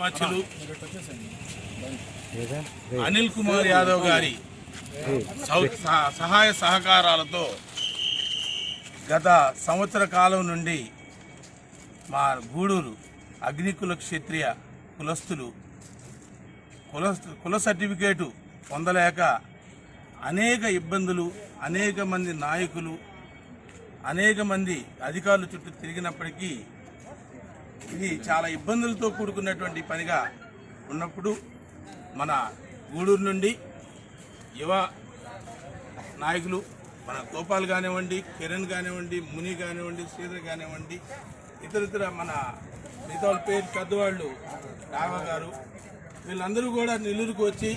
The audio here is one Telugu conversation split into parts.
మధ్యలు అనిల్ కుమార్ యాదవ్ గారి సహాయ సహకారాలతో గత సంవత్సర కాలం నుండి మా గూడూరు అగ్నికుల క్షత్రియ కులస్తులు కుల సర్టిఫికేటు పొందలేక అనేక ఇబ్బందులు, అనేక మంది నాయకులు, అనేక మంది అధికారుల చుట్టూ తిరిగినప్పటికీ ఇది చాలా ఇబ్బందులతో కూడుకున్నటువంటి పనిగా ఉన్నప్పుడు మన గూడూరు నుండి యువ నాయకులు మన గోపాల్ కానివ్వండి, కిరణ్ కానివ్వండి, ముని కానివ్వండి, శ్రీధర్ కానివ్వండి, ఇతరితర మన మిగతా పేరు పెద్దవాళ్ళు రాఘవ గారు, వీళ్ళందరూ కూడా నెల్లూరుకు వచ్చి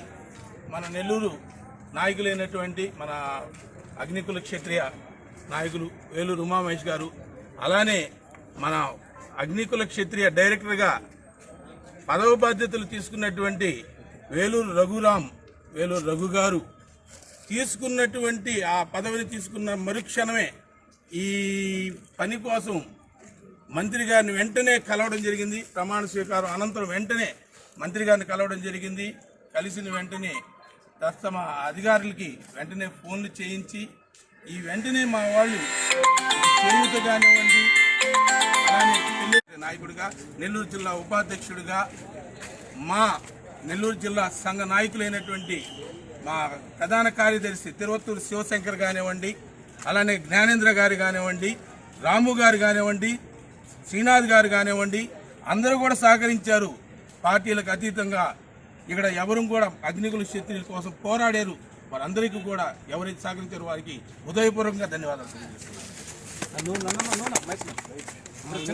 మన నెల్లూరు నాయకులైనటువంటి మన అగ్నికుల క్షత్రియ నాయకులు వేలూరు ఉమామహేష్ గారు, అలానే మన అగ్నికుల క్షత్రియ డైరెక్టర్గా పదవి బాధ్యతలు తీసుకున్నటువంటి వేలూరు రఘు గారు తీసుకున్నటువంటి ఆ పదవిని తీసుకున్న మరుక్షణమే ఈ పని కోసం మంత్రి గారిని వెంటనే కలవడం జరిగింది. ప్రమాణ స్వీకారం అనంతరం వెంటనే మంత్రి గారిని కలవడం జరిగింది. కలిసిన వెంటనే తమ అధికారులకి వెంటనే ఫోన్లు చేయించి ఈ వెంటనే మా వాళ్ళు చేయూత కానివ్వండి, అలానే నాయకుడిగా, నెల్లూరు జిల్లా ఉపాధ్యక్షుడిగా, మా నెల్లూరు జిల్లా సంఘ నాయకులైనటువంటి మా ప్రధాన కార్యదర్శి తిరువత్తూరు శివశంకర్ కానివ్వండి, అలానే జ్ఞానేంద్ర గారు కానివ్వండి, రాము గారు కానివ్వండి, శ్రీనాథ్ గారు కానివ్వండి, అందరూ కూడా సహకరించారు. పార్టీలకు అతీతంగా ఇక్కడ ఎవరు కూడా అగ్నికుల క్షత్రియుల కోసం పోరాడారు. వారందరికీ కూడా ఎవరైతే సహకరించారో వారికి హృదయపూర్వకంగా ధన్యవాదాలు తెలియజేస్తున్నాను.